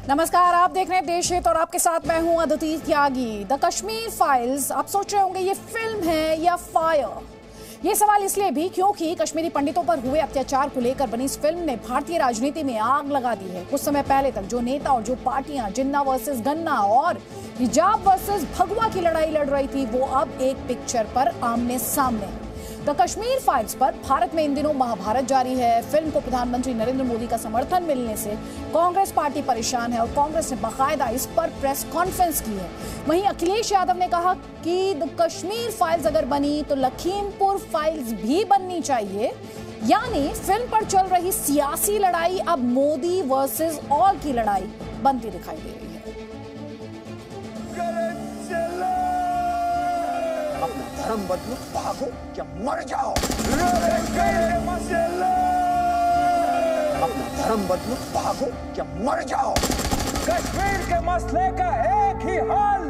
नमस्कार, आप देख रहे हैं देश हित और आपके साथ मैं हूं अदिति त्यागी। द कश्मीर फाइल्स, आप सोच रहे होंगे ये फिल्म है या फायर। ये सवाल इसलिए भी क्योंकि कश्मीरी पंडितों पर हुए अत्याचार को लेकर बनी इस फिल्म ने भारतीय राजनीति में आग लगा दी है। कुछ समय पहले तक जो नेता और जो पार्टियां जिन्ना वर्सेस गन्ना और हिजाब वर्सेस भगवा की लड़ाई लड़ रही थी, वो अब एक पिक्चर पर आमने सामने है। द कश्मीर फाइल्स पर भारत में इन दिनों महाभारत जारी है। फिल्म को प्रधानमंत्री नरेंद्र मोदी का समर्थन मिलने से कांग्रेस पार्टी परेशान है और कांग्रेस ने बाकायदा इस पर प्रेस कॉन्फ्रेंस की है। वहीं अखिलेश यादव ने कहा कि द कश्मीर फाइल्स अगर बनी तो लखीमपुर फाइल्स भी बननी चाहिए। यानी फिल्म पर चल रही सियासी लड़ाई अब मोदी वर्सेस ऑल की लड़ाई बनती दिखाई दे रही है। अपना धर्म बदलो, भागो क्या मर जाओ। अपना धर्म बदलो, भागो क्या मर जाओ। कश्मीर के मसले का एक ही हल,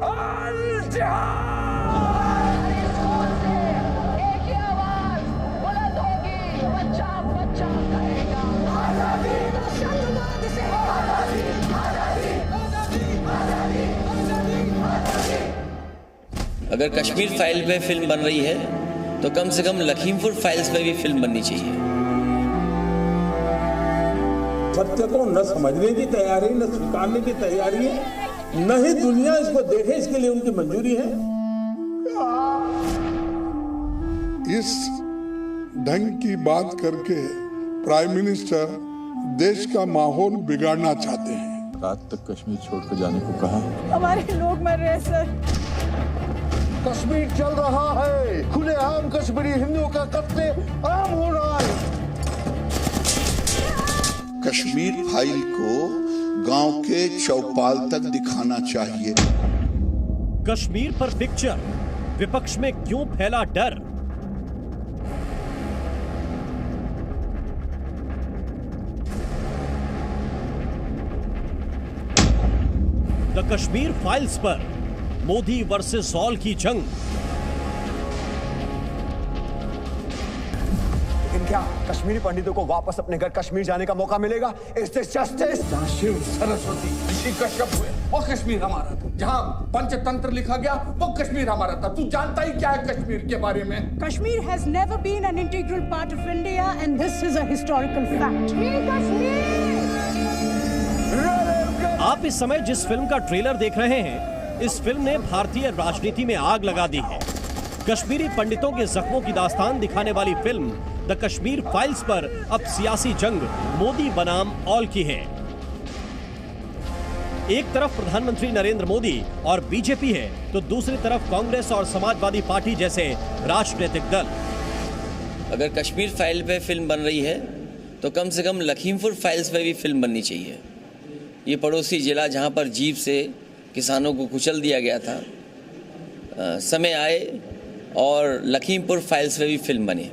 अल जिहाद। एक ही आवाज बुलंद होगी, बच्चा बच्चा कहेगा आजादी। दहशतवाद से आजादी, आजादी, आजादी, आजादी, आजादी। अगर कश्मीर फाइल पे फिल्म बन रही है तो कम से कम लखीमपुर फाइल्स पे भी फिल्म बननी चाहिए। सत्य को न समझने की तैयारी, न स्वीकारने की तैयारी है, न ही दुनिया इसको देखे, इसके लिए उनकी मंजूरी है। इस ढंग की बात करके प्राइम मिनिस्टर देश का माहौल बिगाड़ना चाहते हैं। रात तक कश्मीर छोड़कर जाने को कहा। हमारे लोग मर रहे हैं सर। कश्मीर चल रहा है, खुलेआम कश्मीरी हिंदुओं का कत्ले आम हो रहा है। कश्मीर फाइल को गांव के चौपाल तक दिखाना चाहिए। कश्मीर पर पिक्चर, विपक्ष में क्यों फैला डर? द कश्मीर फाइल्स पर मोदी वर्सेस ऑल की जंग। लेकिन क्या कश्मीरी पंडितों को वापस अपने घर कश्मीर जाने का मौका मिलेगा? Is this justice? जहाँ शिव सरस्वती ऋषि कश्यप हुए वो कश्मीर हमारा था, जहाँ पंचतंत्र लिखा गया वो कश्मीर हमारा था। तू जानता ही क्या है कश्मीर के बारे में? Kashmir has never been an integral part of India and this is a historical fact. आप इस समय जिस फिल्म का ट्रेलर देख रहे हैं, इस फिल्म ने भारतीय राजनीति में आग लगा दी है। कश्मीरी पंडितों के जख्मों की दास्तान दिखाने वाली फिल्म द कश्मीर फाइल्स पर अब सियासी जंग मोदी बनाम ऑल की है। एक तरफ प्रधानमंत्री नरेंद्र मोदी और बीजेपी है तो दूसरी तरफ कांग्रेस और समाजवादी पार्टी जैसे राजनीतिक दल। अगर कश्मीर फाइल पे फिल्म बन रही है तो कम से कम लखीमपुर फाइल्स पे भी फिल्म बननी चाहिए। ये पड़ोसी जिला जहां पर जीप से किसानों को कुचल दिया गया था, समय आए और लखीमपुर फाइल्स पे भी फिल्म बनी।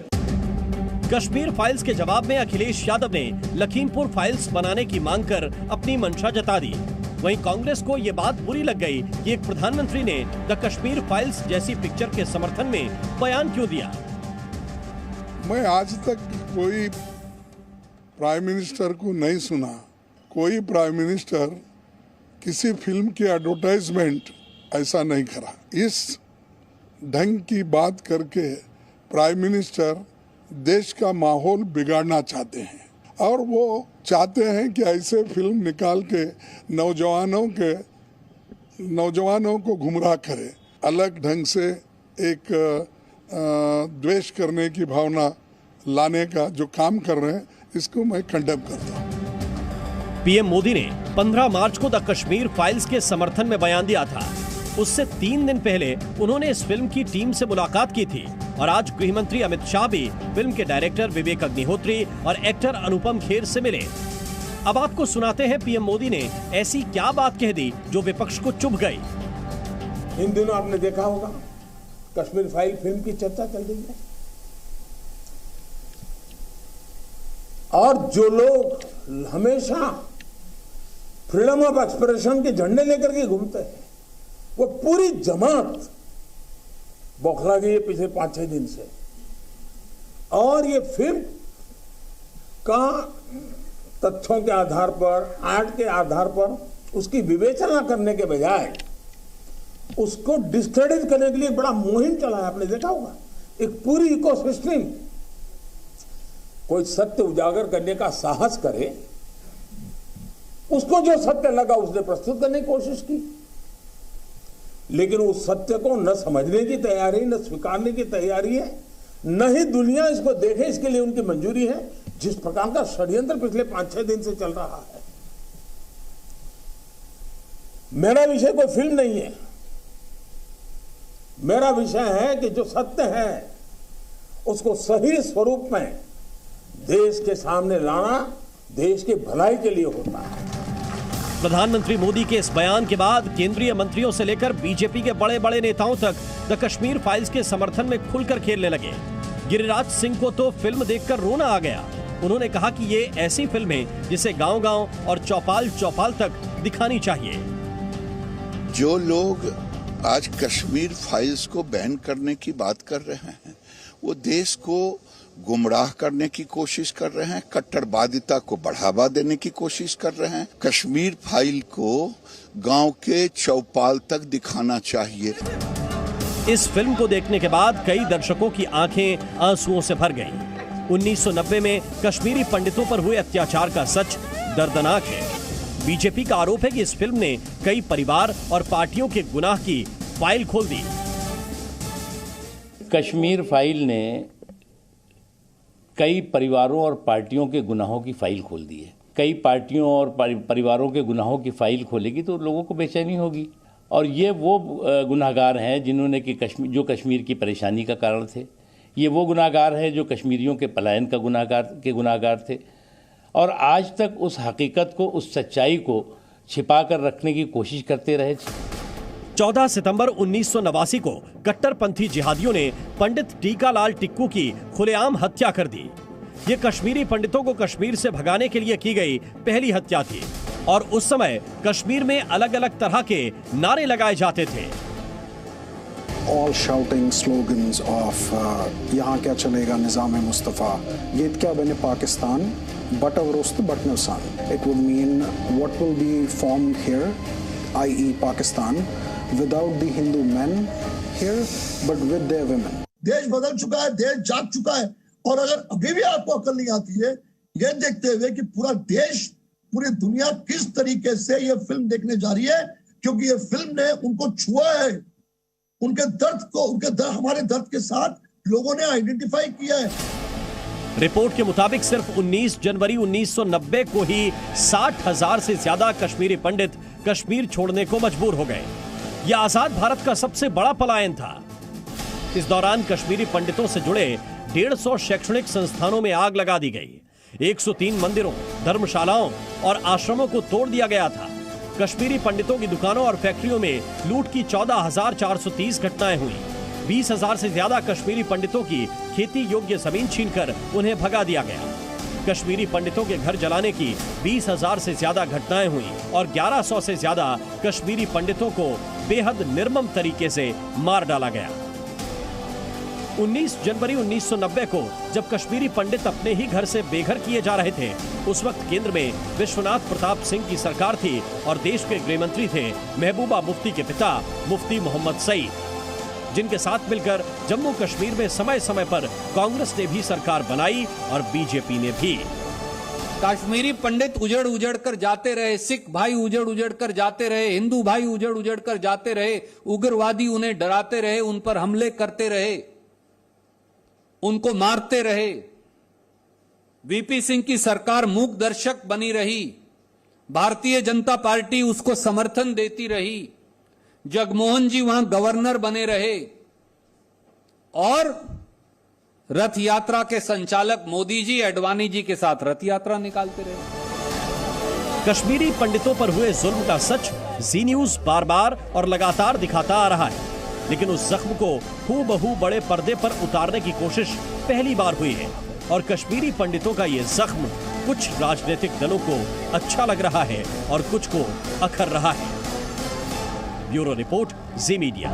कश्मीर फाइल्स के जवाब में अखिलेश यादव ने लखीमपुर फाइल्स बनाने की मांग कर अपनी मंशा जता दी। वहीं कांग्रेस को यह बात बुरी लग गई कि एक प्रधानमंत्री ने द कश्मीर फाइल्स जैसी पिक्चर के समर्थन में बयान क्यों दिया। मैं आज तक कोई प्राइम मिनिस्टर को नहीं सुना, कोई प्राइम मिनिस्टर किसी फिल्म की एडवर्टाइजमेंट ऐसा नहीं करा। इस ढंग की बात करके प्राइम मिनिस्टर देश का माहौल बिगाड़ना चाहते हैं और वो चाहते हैं कि ऐसे फिल्म निकाल के नौजवानों को गुमराह करे, अलग ढंग से एक द्वेष करने की भावना लाने का जो काम कर रहे हैं, इसको मैं कंडेम करता हूँ। पीएम मोदी ने 15 मार्च को द कश्मीर फाइल्स के समर्थन में बयान दिया था। उससे 3 दिन पहले उन्होंने इस फिल्म की टीम से मुलाकात की थी और आज गृह मंत्री अमित शाह भी फिल्म के डायरेक्टर विवेक अग्निहोत्री और एक्टर अनुपम खेर से मिले। अब आपको सुनाते हैं पीएम मोदी ने ऐसी क्या बात कह दी जो विपक्ष को चुभ गई। इन दिनों आपने देखा होगा कश्मीर फाइल फिल्म की चर्चा चल रही है और जो लोग हमेशा फ्रीडम ऑफ एक्सप्रेशन के झंडे लेकर के घूमते हैं, वो पूरी जमात बौखला गई है पिछले 5-6 दिन से। और ये फिल्म का तथ्यों के आधार पर, आर्ट के आधार पर उसकी विवेचना करने के बजाय उसको डिस्क्रेडिट करने के लिए बड़ा मुहिम चलाया, आपने देखा होगा। एक पूरी इकोसिस्टम कोई सत्य उजागर करने का साहस करे, उसको जो सत्य लगा उसने प्रस्तुत करने की कोशिश की, लेकिन उस सत्य को न समझने की तैयारी, न स्वीकारने की तैयारी है, न ही दुनिया इसको देखे इसके लिए उनकी मंजूरी है। जिस प्रकार का षड्यंत्र पिछले 5-6 दिन से चल रहा है। मेरा विषय कोई फिल्म नहीं है, मेरा विषय है कि जो सत्य है उसको सही स्वरूप में देश के सामने लाना देश की भलाई के लिए होता है। प्रधानमंत्री मोदी के इस बयान के बाद केंद्रीय मंत्रियों से लेकर बीजेपी के बड़े बड़े नेताओं तक द कश्मीर फाइल्स के समर्थन में खुलकर खेलने लगे। गिरिराज सिंह को तो फिल्म देखकर रोना आ गया। उन्होंने कहा कि ये ऐसी फिल्म है जिसे गांव-गांव और चौपाल तक दिखानी चाहिए। जो लोग आज कश्मीर फाइल्स को बैन करने की बात कर रहे हैं, वो देश को गुमराह करने की कोशिश कर रहे हैं, कट्टरवादिता को बढ़ावा देने की कोशिश कर रहे हैं। कश्मीर फाइल को गांव के चौपाल तक दिखाना चाहिए। इस फिल्म को देखने के बाद कई दर्शकों की आंखें आंसुओं से भर गईं। 1990 में कश्मीरी पंडितों पर हुए अत्याचार का सच दर्दनाक है। बीजेपी का आरोप है कि इस फिल्म ने कई परिवार और पार्टियों के गुनाह की फाइल खोल दी। कश्मीर फाइल ने कई परिवारों और पार्टियों के गुनाहों की फाइल खोल दी है। कई पार्टियों और परिवारों के गुनाहों की फाइल खोलेगी तो लोगों को बेचैनी होगी। और ये वो गुनाहगार हैं जिन्होंने कि जो कश्मीर की परेशानी का कारण थे। ये वो गुनाहगार हैं जो कश्मीरियों के पलायन का गुनाहगार थे। और आज तक उस हकीकत को, उस सच्चाई को छिपा कर रखने की कोशिश करते रहे। 14 सितंबर 1989 को कट्टरपंथी जिहादियों ने पंडित टीकालाल टिक्कू की खुलेआम हत्या कर दी। ये कश्मीरी पंडितों को कश्मीर से भगाने के लिए की गई पहली हत्या थी और उस समय कश्मीर में अलग अलग तरह के नारे लगाए जाते थे। All shouting slogans of यहाँ क्या चलेगा निज़ाम मुस्तफ़ा, ये क्या बने Pakistan, but our roast but no sun. It would mean what will be formed here, i.e. Pakistan, without the Hindu men here, but with their women. देश बदल चुका है, देश जाग चुका है। और अगर अभी भी आपको अकल नहीं आती है, ये देखते हुए कि पूरा देश, पूरी दुनिया किस तरीके से ये फिल्म देखने जा रही है, क्योंकि ये फिल्म ने उनको छुआ है, उनके दर्द को, हमारे दर्द के साथ लोगों ने आइडेंटिफाई किया है। रिपोर्ट के मुताबिक सिर्फ 19 जनवरी 1990 को ही 60,000 से ज्यादा कश्मीरी पंडित कश्मीर छोड़ने को मजबूर हो गए। यह आजाद भारत का सबसे बड़ा पलायन था। इस दौरान कश्मीरी पंडितों से जुड़े 150 शैक्षणिक संस्थानों में आग लगा दी गई। 103 मंदिरों, धर्मशालाओं और आश्रमों को तोड़ दिया गया था। कश्मीरी पंडितों की दुकानों और फैक्ट्रियों में लूट की 14,430 घटनाएं हुई। 20,000 से ज्यादा कश्मीरी पंडितों की खेती योग्य जमीन छीनकर उन्हें भगा दिया गया। कश्मीरी पंडितों के घर जलाने की 20,000 से ज्यादा घटनाएं हुई और 1100 से ज्यादा कश्मीरी पंडितों को बेहद निर्मम तरीके से मार डाला गया। 19 जनवरी 1990 को जब कश्मीरी पंडित अपने ही घर से बेघर किए जा रहे थे, उस वक्त केंद्र में विश्वनाथ प्रताप सिंह की सरकार थी और देश के गृह मंत्री थे महबूबा मुफ्ती के पिता मुफ्ती मोहम्मद सईद, जिनके साथ मिलकर जम्मू कश्मीर में समय समय पर कांग्रेस ने भी सरकार बनाई और बीजेपी ने भी। कश्मीरी पंडित उजड़ उजड़ कर जाते रहे, सिख भाई उजड़ उजड़ कर जाते रहे, हिंदू भाई उजड़ उजड़ कर जाते रहे, उग्रवादी उन्हें डराते रहे, उन पर हमले करते रहे, उनको मारते रहे। वीपी सिंह की सरकार मूक दर्शक बनी रही, भारतीय जनता पार्टी उसको समर्थन देती रही, जगमोहन जी वहां गवर्नर बने रहे और रथ यात्रा के संचालक मोदी जी अडवाणी जी के साथ रथ यात्रा निकालते रहे। कश्मीरी पंडितों पर हुए जुल्म का सच जी न्यूज बार बार और लगातार दिखाता आ रहा है, लेकिन उस जख्म को हूबहू बड़े पर्दे पर उतारने की कोशिश पहली बार हुई है और कश्मीरी पंडितों का ये जख्म कुछ राजनीतिक दलों को अच्छा लग रहा है और कुछ को अखर रहा है। Bureau report, Zee media.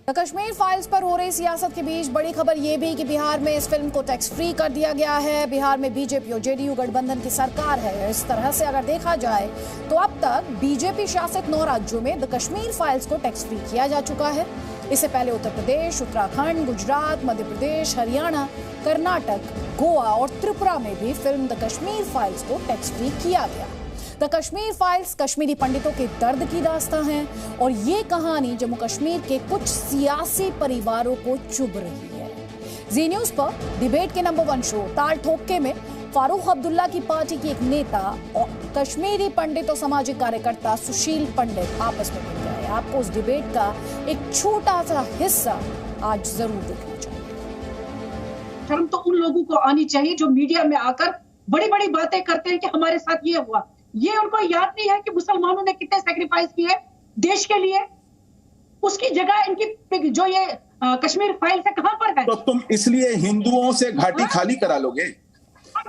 The Kashmir files पर हो रही सियासत के बीच बड़ी खबर यह भी कि बिहार में इस फिल्म को टैक्स फ्री कर दिया गया है। बिहार में बीजेपी और जेडीयू गठबंधन की सरकार है। इस तरह से अगर देखा जाए तो अब तक बीजेपी शासित 9 राज्यों में द कश्मीर फाइल्स को टैक्स फ्री किया जा चुका है। इससे पहले उत्तर प्रदेश, उत्तराखंड, गुजरात, मध्य प्रदेश, हरियाणा, कर्नाटक, गोवा और त्रिपुरा में भी फिल्म द कश्मीर फाइल्स को टैक्स फ्री किया गया। द कश्मीर फाइल्स कश्मीरी पंडितों के दर्द की दास्तां है और ये कहानी जम्मू कश्मीर के कुछ सियासी परिवारों को चुभ रही है। जी न्यूज पर डिबेट के नंबर 1 शो ताल ठोके में फारूक अब्दुल्ला की पार्टी की एक नेता और कश्मीरी पंडित और सामाजिक कार्यकर्ता सुशील पंडित आपस में मिल गए। आपको उस डिबेट का एक छोटा सा हिस्सा आज जरूर देखना चाहिए। शर्म तो उन लोगों को आनी चाहिए जो मीडिया में आकर बड़ी बड़ी बातें करते हैं कि हमारे साथ ये हुआ। ये उनको याद नहीं है कि मुसलमानों ने कितने सैक्रिफाइस किए देश के लिए। उसकी जगह इनकी जो ये कश्मीर फाइल से कहां पर है? तो तुम इसलिए हिंदुओं से घाटी खाली करा लोगे,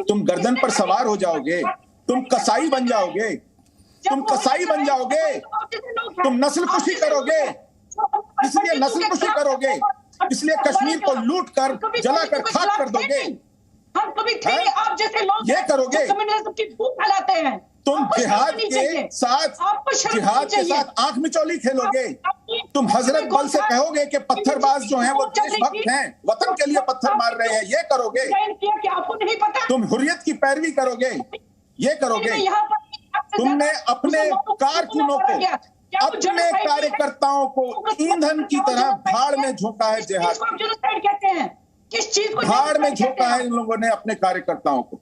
तुम गर्दन पर सवार हो जाओगे, तुम कसाई बन जाओगे, तुम कसाई बन जाओगे, तुम नस्लकुशी करोगे, इसलिए नस्लकुशी करोगे, इसलिए कश्मीर को लूट कर जलाकर खाक कर दोगे। हम कभी थे आप जैसे लोग ये करोगे। कम्युनिज्म की भूख फैलाते हैं। तुम जिहाद के साथ आंख मिचौली खेलोगे। तुम हजरत बल से कहोगे कि पत्थरबाज जो हैं वो देशभक्त हैं, वतन के लिए पत्थर मार रहे हैं, ये करोगे। आपको नहीं पता? तुम हुर्रियत की पैरवी करोगे, ये करोगे। तुमने अपने कारकुनों को, अपने कार्यकर्ताओं को ईंधन की तरह भाड़ में झोंका है। जिहाद कहते हैं किस चीज को भाड़ में झोंका है इन लोगों ने अपने कार्यकर्ताओं को।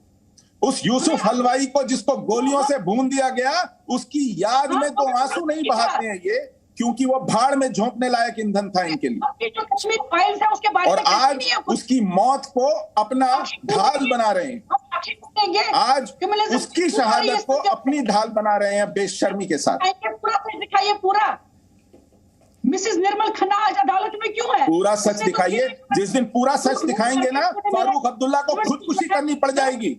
उस यूसुफ हलवाई को जिसको गोलियों से भून दिया गया, उसकी याद में तो आंसू नहीं बहाते हैं ये, क्योंकि वो भाड़ में झोंकने लायक ईंधन था इनके लिए। और आज उसकी मौत को अपना ढाल बना रहे हैं, आज उसकी शहादत को अपनी ढाल बना रहे हैं बेशर्मी के साथ। पूरा मिसेस निर्मल खन्ना आज अदालत में क्यों है? पूरा सच दिखाइए। जिस दिन पूरा सच दिखाएंगे ना, फारूक अब्दुल्ला को खुदकुशी करनी पड़ जाएगी।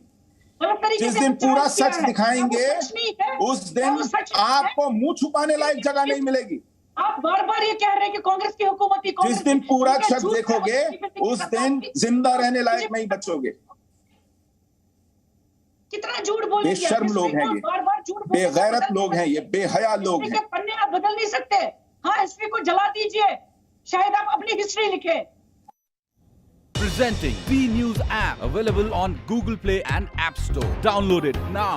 जिस दिन पूरा सच दिखाएंगे उस दिन आपको मुंह छुपाने लायक जगह नहीं मिलेगी। आप बार बार ये कह रहे हैं कि कांग्रेस की हुकूमत ही। जिस दिन पूरा सच देखोगे उस दिन जिंदा रहने लायक नहीं बचोगे। कितना झूठ बोल दिया। बेशर्म लोग हैं ये, बेगैरत लोग हैं ये, बेहया लोग हैं। पन्ने आप बदल नहीं सकते। हाँ, हिस्ट्री को जला दीजिए, शायद आप अपनी हिस्ट्री लिखे। Presenting B News app, available on Google Play and App Store. Download it now.